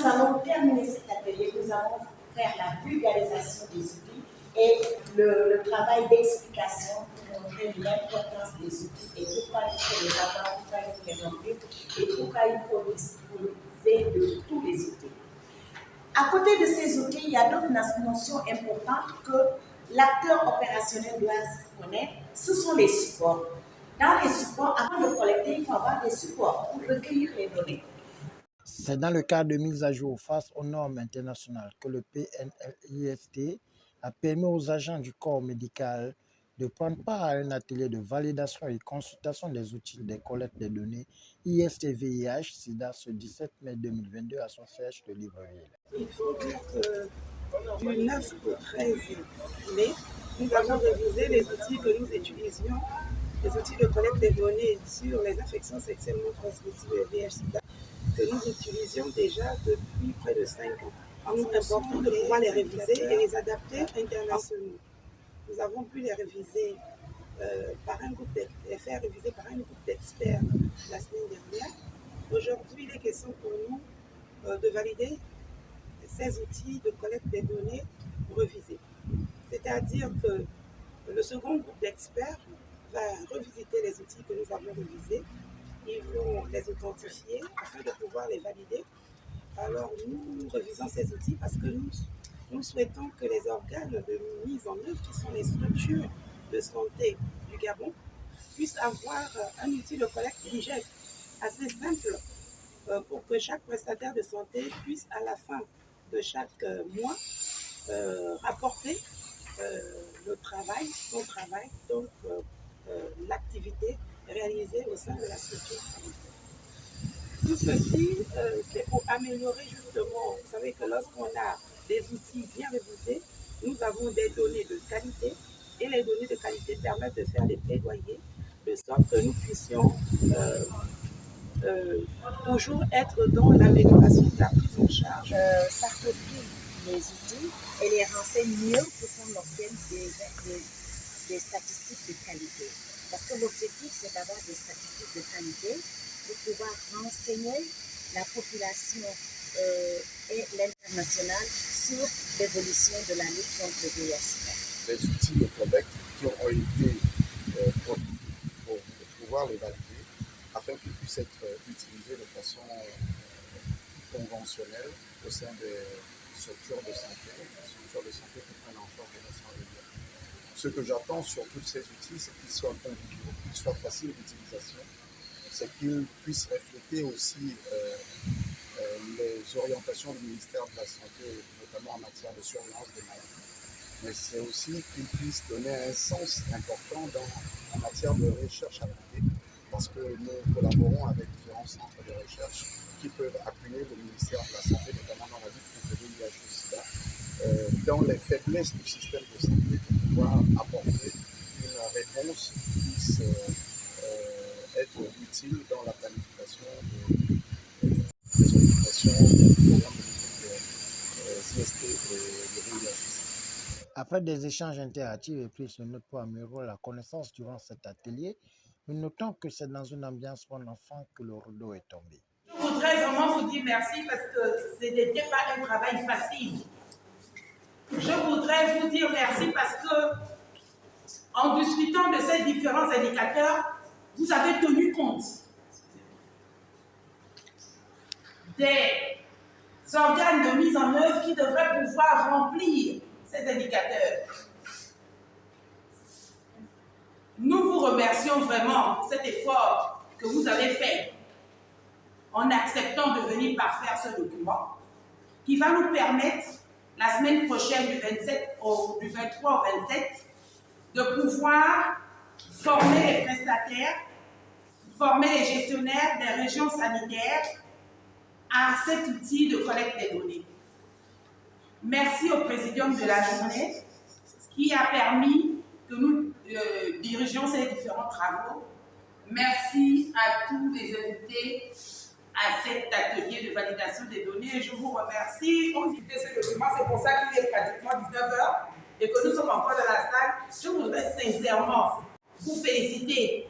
nous allons terminer cet atelier, nous allons faire la vulgarisation des outils et le travail d'explication pour montrer l'importance des outils et pourquoi il faut les avoir, pourquoi il faut les remplir et pourquoi il faut disposer de tous les outils. À côté de ces outils, il y a d'autres notions importantes que l'acteur opérationnel doit connaître. Ce sont les supports. Dans les supports, avant de collecter, il faut avoir des supports pour recueillir les données. C'est dans le cadre de mise à jour face aux normes internationales que le PNLIST a permis aux agents du corps médical de prendre part à un atelier de validation et consultation des outils de collecte des données IST-VIH-Sida ce 17 mai 2022 à son siège de Libreville. Il faut dire que du 9 au 13 mai, nous avons révisé les outils que nous utilisions, les outils de collecte des données sur les infections sexuellement transmissibles et VIH-Sida que nous utilisions déjà depuis près de 5 ans. Il est important de pouvoir les réviser et les adapter internationalement. Nous avons pu les réviser les faire réviser par un groupe d'experts la semaine dernière. Aujourd'hui, il est question pour nous de valider ces outils de collecte des données revisés. C'est-à-dire que le second groupe d'experts va revisiter les outils que nous avons révisés. Ils vont les authentifier afin de pouvoir les valider. Alors nous revisons ces outils parce que nous souhaitons que les organes de mise en œuvre, qui sont les structures de santé du Gabon, puissent avoir un outil de collecte digeste assez simple pour que chaque prestataire de santé puisse à la fin de chaque mois rapporter son travail, donc l'activité réalisée au sein de la structure sanitaire. Tout ceci, c'est pour améliorer justement, vous savez que lorsqu'on a des outils bien révisés, nous avons des données de qualité et les données de qualité permettent de faire des plaidoyers de sorte que nous puissions toujours être dans l'amélioration de la prise en charge. Ça copie les outils et les renseigne mieux pour qu'on obtienne des statistiques de qualité. Parce que l'objectif, c'est d'avoir des statistiques de qualité pour pouvoir renseigner la population et l'international sur l'évolution de la lutte contre le VIH-Sida. Les outils de collecte qui ont été produits pour pouvoir les valider afin qu'ils puissent être utilisés de façon conventionnelle au sein des structures de santé qui prennent en charge les patients réguliers. Ce que j'attends sur tous ces outils, c'est qu'ils soient conviviaux, qu'ils soient faciles d'utilisation, c'est qu'ils puissent refléter aussi les orientations du ministère de la Santé, notamment en matière de surveillance des maladies. Mais c'est aussi qu'ils puissent donner un sens important en matière de recherche appliquée, parce que nous collaborons avec différents centres de recherche qui peuvent appuyer le ministère de la Santé, notamment dans la lutte contre le VIH-Sida, dans les faiblesses du système de santé pour pouvoir apporter une réponse qui puisse être utile dans la planification des occupations du programme de lutte CST et de VIH-Sida. Après des échanges interactifs et prises de notes pour améliorer la connaissance durant cet atelier, nous notons que c'est dans une ambiance bon enfant que le rideau est tombé. Je voudrais vraiment vous dire merci parce que ce n'était pas un travail facile. Je voudrais vous dire merci parce que, en discutant de ces différents indicateurs, vous avez tenu compte des organes de mise en œuvre qui devraient pouvoir remplir ces indicateurs. Nous vous remercions vraiment pour cet effort que vous avez fait en acceptant de venir parfaire ce document qui va nous permettre, la semaine prochaine du 23 au 27, de pouvoir former les prestataires, former les gestionnaires des régions sanitaires à cet outil de collecte des données. Merci au Présidium de la journée qui a permis que nous dirigeons ces différents travaux. Merci à tous les invités à cet atelier de validation des données et je vous remercie. On citait ce document, c'est pour ça qu'il est pratiquement 19h et que nous sommes encore dans la salle. Je voudrais sincèrement vous féliciter